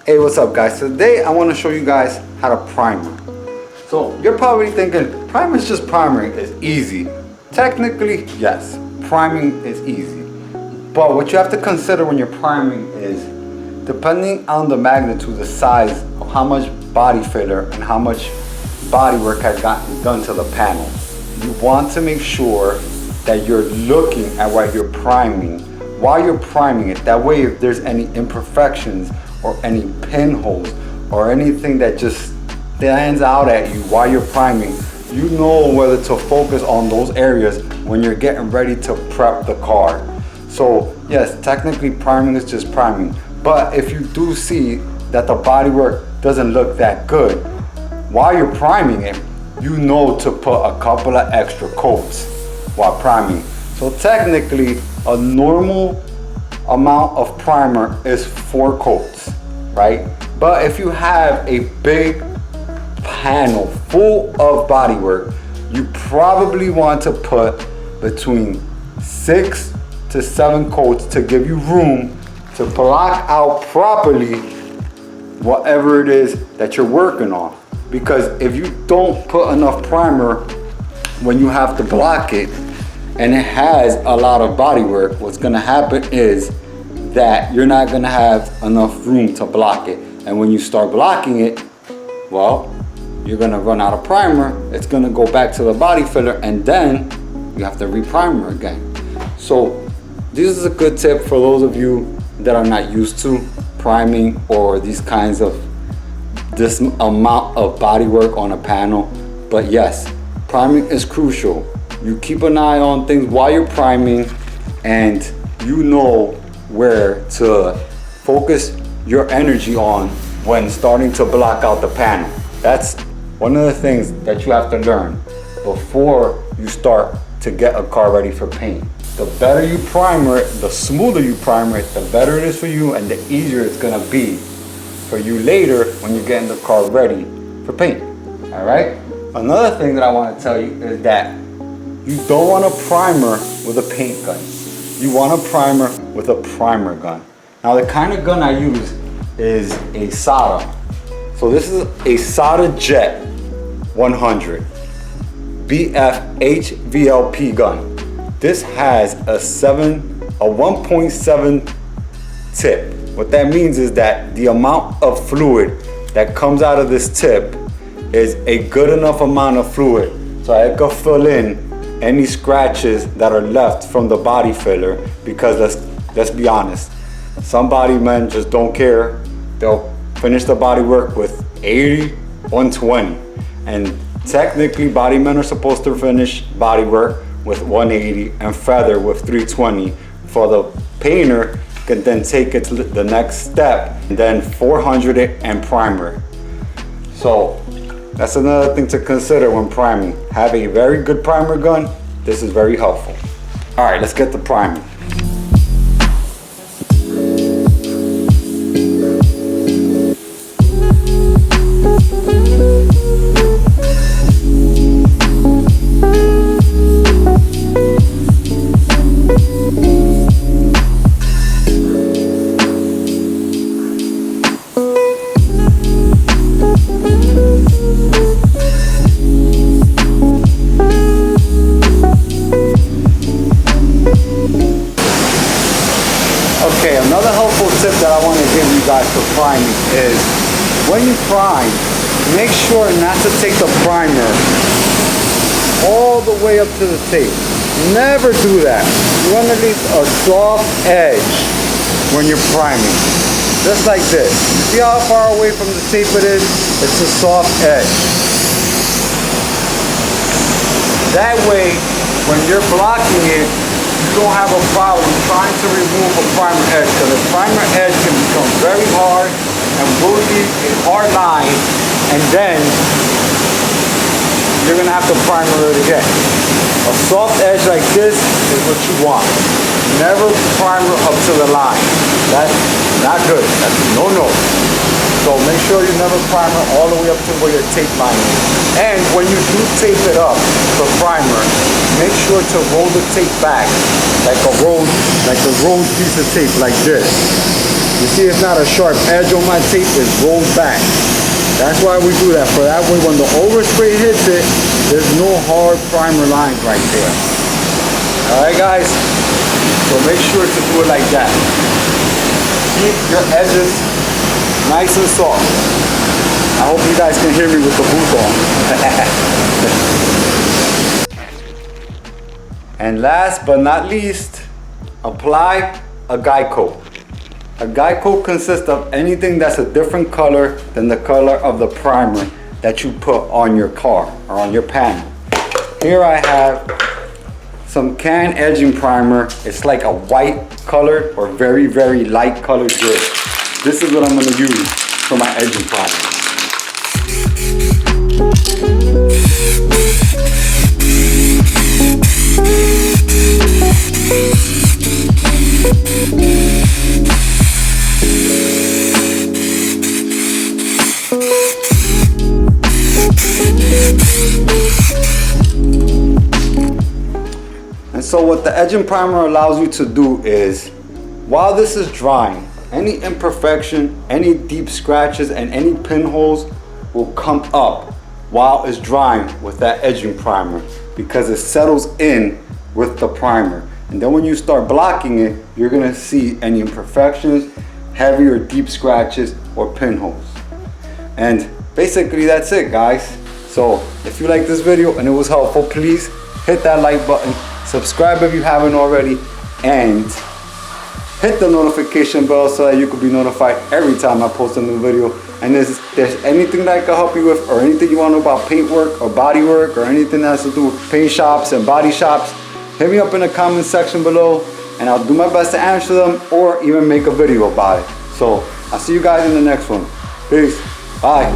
Hey, what's up guys? Today I want to show you guys how to primer. So you're probably thinking primer is just priming, it's easy. Technically, yes, priming is easy. But what you have to consider when you're priming is, depending on the magnitude, the size of how much body filler and how much body work has gotten done to the panel, you want to make sure that you're looking at what you're priming while you're priming it. That way, if there's any imperfections or any pinholes or anything that just stands out at you while you're priming, you know whether to focus on those areas when you're getting ready to prep the car. So yes, technically priming is just priming, but if you do see that the bodywork doesn't look that good while you're priming it, you know to put a couple of extra coats while priming. So technically, a normal amount of primer is 4 coats, right? But if you have a big panel full of bodywork, you probably want to put between 6 to 7 coats to give you room to block out properly whatever it is that you're working on. Because if you don't put enough primer when you have to block it and it has a lot of body work, what's gonna happen is that you're not gonna have enough room to block it. And when you start blocking it, well, you're gonna run out of primer. It's gonna go back to the body filler and then you have to reprimer again. So this is a good tip for those of you that are not used to priming or these kinds of this amount of body work on a panel. But yes, priming is crucial. You keep an eye on things while you're priming and you know where to focus your energy on when starting to block out the panel. That's one of the things that you have to learn before you start to get a car ready for paint. The better you primer it, the smoother you primer it, the better it is for you and the easier it's gonna be for you later when you're getting the car ready for paint. All right? Another thing that I want to tell you is that you don't want a primer with a paint gun. You want a primer with a primer gun. Now the kind of gun I use is a Sata. So this is a Sata Jet 100 BF HVLP gun. This has a 1.7 tip. What that means is that the amount of fluid that comes out of this tip is a good enough amount of fluid so it can fill in any scratches that are left from the body filler. Because let's be honest, some body men just don't care. They'll finish the body work with 80, 120. And technically body men are supposed to finish body work with 180 and feather with 320. For the painter can then take it to the next step and then 400 it and primer. So that's another thing to consider when priming. Have a very good primer gun. This is very helpful. All right, let's get the priming. Okay, another helpful tip that I want to give you guys for priming is when you prime, make sure not to take the primer all the way up to the tape. Never do that. You want to leave a soft edge when you're priming. Just like this. See how far away from the tape it is? It's a soft edge. That way, when you're blocking it, you don't have a problem trying to remove a primer edge, because the primer edge can become very hard and will leave a hard line, and then you're gonna have to primer it again. A soft edge like this is what you want. Never primer up to the line. That's not good. That's no. So make sure you never primer all the way up to where your tape line is. And when you do tape it up for primer, make sure to roll the tape back like a rolled piece of tape like this. You see it's not a sharp edge on my tape, it's rolled back. That's why we do that, for that way when the overspray hits it, there's no hard primer lines right there. Alright guys, so make sure to do it like that. Keep your edges nice and soft. I hope you guys can hear me with the booth on. And last but not least, apply a guide coat. A guide coat consists of anything that's a different color than the color of the primer that you put on your car or on your panel. Here I have some can edging primer. It's like a white color or very, very light colored gray. This is what I'm going to use for my edging primer. And so what the edging primer allows you to do is, while this is drying, any imperfection, any deep scratches, and any pinholes will come up while it's drying with that edging primer, because it settles in with the primer. And then when you start blocking it, you're gonna see any imperfections, heavy or deep scratches, or pinholes. And basically that's it, guys. So if you like this video and it was helpful, please hit that like button, subscribe if you haven't already, and hit the notification bell so that you can be notified every time I post a new video. And if there's anything that I can help you with, or anything you want to know about paint work or body work, or anything that has to do with paint shops and body shops, hit me up in the comment section below and I'll do my best to answer them or even make a video about it. So I'll see you guys in the next one. Peace. Bye.